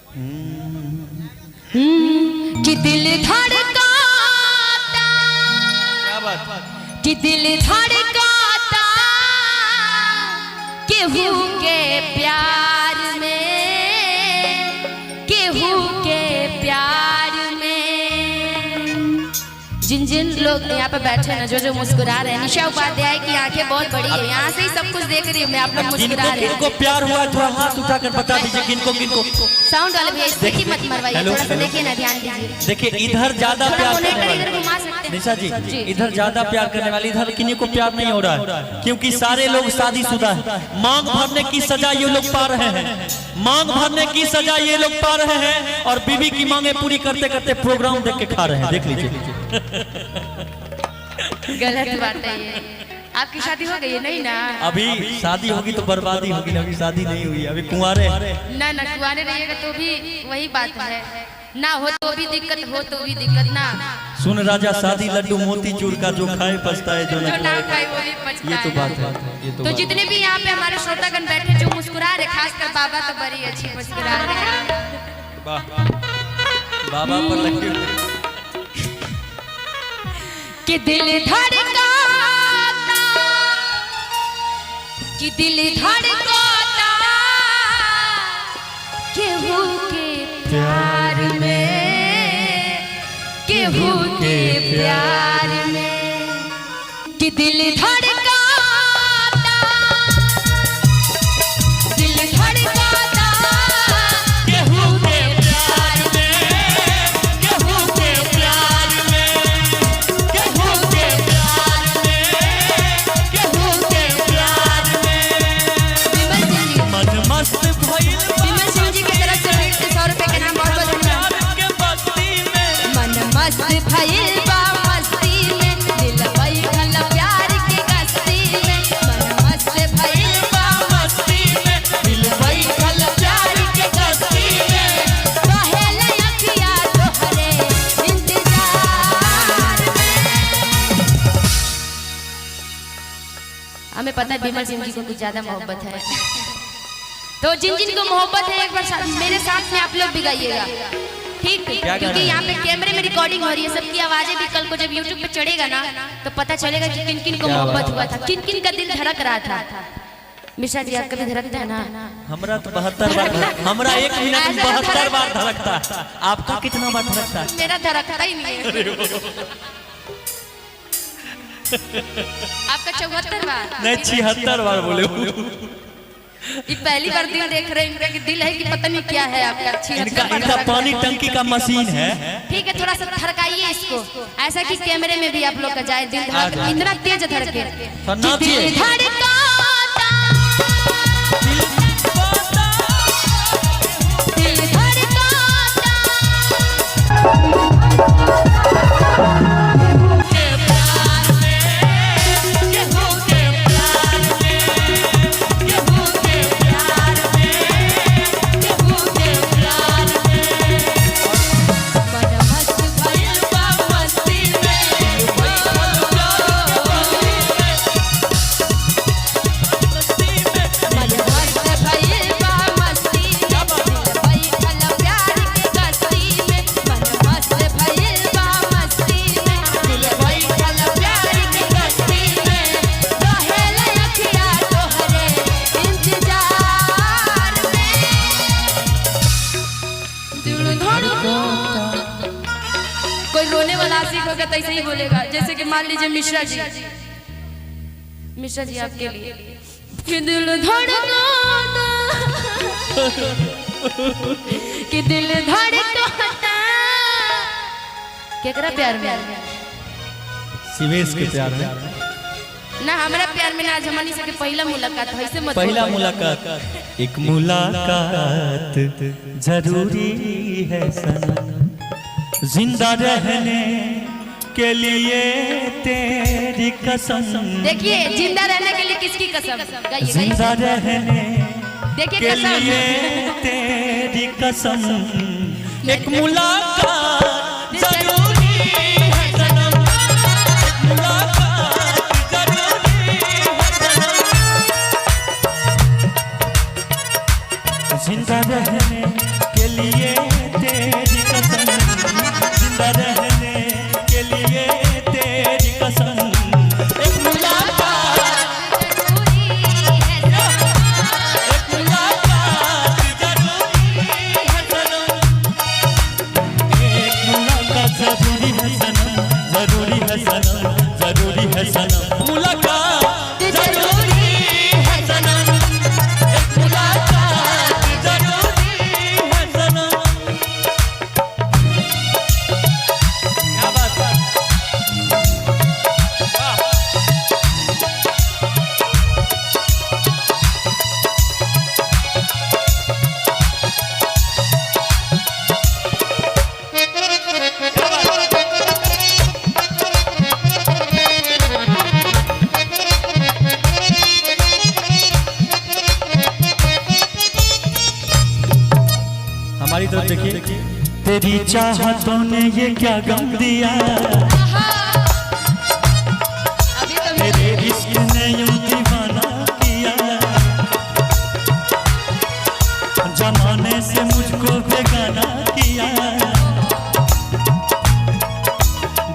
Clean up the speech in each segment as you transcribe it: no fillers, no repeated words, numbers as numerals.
कि दिल धड़काता, क्या बात, कि दिल धड़काता केहू के प्यार में, केहू के प्यार में। जिन जिन लोग यहाँ पे बैठे हैं ना, जो जो मुस्कुरा रहे हैं, निशा उपाध्याय की आंखें बहुत बड़ी है, यहाँ से ही सब कुछ देख रही हूँ मैं। आप लोग मुस्कुरा रहे हैं। किनको प्यार हुआ थोड़ा हाथ उठाकर बता दीजिए किनको किनको। साउंड वाले भैया देखिए मत मरवाइए, थोड़ा सा देखिए ना, ध्यान दीजिए। देखिए इधर ज्यादा प्यार करने वाले निशा जी, इधर ज्यादा प्यार करने वाले, इधर किन्हीं को प्यार नहीं हो रहा है क्योंकि सारे लोग शादीशुदा हैं। मांग भरने की सजा ये लोग पा रहे हैं, मांग भरने की सजा ये लोग पा रहे हैं और बीवी की मांगे पूरी करते करते प्रोग्राम देख के खा रहे हैं। देख लीजिए। गलत बात है ये। आपकी शादी हो गई है? नहीं ना, अभी शादी होगी तो बर्बादी होगी ना, अभी शादी नहीं हुई, अभी कुंवारे ना। ना कुंवारे रहिएगा तो भी वही बात है, ना हो तो भी दिक्कत, हो तो भी दिक्कत ना। सुन राजा शादी लड्डू मोती चूर का, जो खाए पछताए, जो ना खाए वो भी पछताए। ये तो बात है, ये तो जितने भी यहाँ पे हमारे श्रोतागण बैठे जो मुस्कुरा रहे, खासकर बाबा तो बड़ी अच्छी मुस्कुरा रहे हैं। बाबा पर लगे कि दिल धड़काता, कि दिल धड़काता केहू के प्यार में, केहू के प्यार में। कि दिल धड़काता, दिल धड़काता केहू के प्यार में, केहू के प्यार में, केहू के प्यार में, केहू के प्यार में। मन मस्त भइल विमल सिंह जी की तरफ से 100 रुपए के नाम बहुत बहुत धन्यवाद। मन मस्त भइल बा मस्ती में, दिल बैठल प्यार के गस्ती में। मन मस्त भइल बा मस्ती में, दिल बैठल प्यार के गस्ती में। रहेला अखिया तोहरे इंतजार में। हमें पता है विमल सिंह जी को कुछ ज्यादा मोहब्बत है, तो जिन जिन को मोहब्बत है एक बार मेरे साथ में आप लोग भी गाइएगा, ठीक? क्योंकि यहाँ पे कैमरे में रिकॉर्डिंग हो रही है, सबकी आवाजें भी कल को जब YouTube पे चढ़ेगा ना तो पता चलेगा कि किन किन को मोहब्बत हुआ था, किन किन का दिल धड़क रहा था। मिश्रा जी आपका भी धड़कता है ना? हमरा तो 72 बार, हमरा 1 मिनट में 72 बार धड़कता है। आपका कितना बार धड़कता है? मेरा धड़कता ही नहीं है। आपका 74 बार नहीं 76 बार बोले। ये पहली बार दिल देख रहे हैं कि दिल है कि पता नहीं क्या है आपका। इनका पानी टंकी का मशीन है। ठीक है, थोड़ा सा धड़काइए इसको, ऐसा कि कैमरे में भी आप लोग का जाए दिल धड़क, इतना तेज धड़के। दिल धड़काता, दिल धड़काता होगा तो ऐसे ही बोलेगा, जैसे कि मान लीजिए मिश्रा जी, मिश्रा जी आपके लिए कि दिल धड़काता, कि दिल धड़काता केकरा प्यार में? शिवेश के प्यार में ना, हमारा प्यार में ना। आज हमनी से पहला मुलाकात है, ऐसे मत। पहला मुलाकात, एक मुलाकात जरूरी है सनम, जिंदा रहने के लिए तेरी कसम। देखिए जिंदा रहने के लिए किसकी कसम? जिंदा रहने देखिए के लिए तेरी कसम, एक मुलाकात जरूरी है सनम, एक मुलाकात जरूरी है सनम, जिंदा रहने के लिए तेरी कसम, जिंदा रहने के लिए तेरी कसम, एक मुलाकात जरूरी है सनम, एक मुलाकात जरूरी है सनम, एक मुलाकात जरूरी है सनम, जरूरी है सनम, जरूरी है सनम, मुलाकात जरूरी है सनम, एक मुलाकात जरूरी है सनम। क्या बात है, हमारी तरफ देखिए। तेरी चाहतों ने ये क्या गम दिया, तेरे इश्क ने यूं दीवाना किया, जमाने से मुझको बेगाना किया,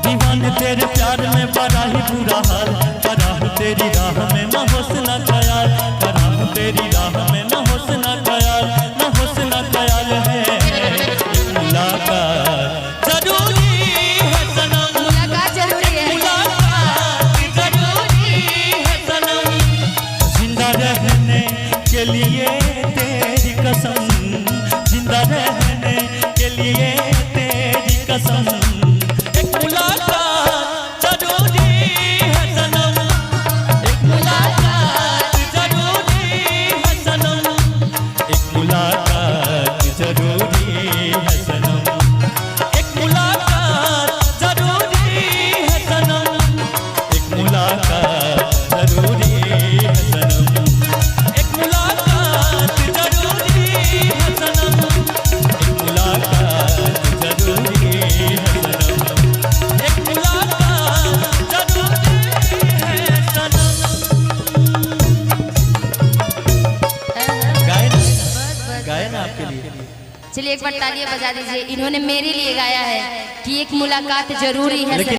दीवाने तेरे प्यार में बड़ा ही बुरा हाल, करा हूं तेरी राह में न हुस्न ख्याल, करा हूं तेरी राह में न हुस्न ख्याल, न हुस्न ख्याल है, मुलाकात जरूरी है सनम, मुलाकात जरूरी है, मुलाकात जरूरी है सनम, जिंदा रहने के लिए तेरी कसम, जिंदा रहने के लिए तेरी कसम, एक मुलाकात जरूरी है सनम, एक मुलाकात जरूरी है सनम, एक मुलाकात जरूरी है सनम, एक मुलाकात जरूरी है सनम, एक मुलाकात जरूरी है सनम, एक मुलाकात जरूरी है सनम, एक मुलाकात जरूरी है सनम, एक मुलाकात जरूरी है सनम। गाए ना आपके लिए। चलिए एक बार तालियां बजा दीजिए, इन्होंने मेरे लिए गाया है कि एक मुलाकात जरूरी है।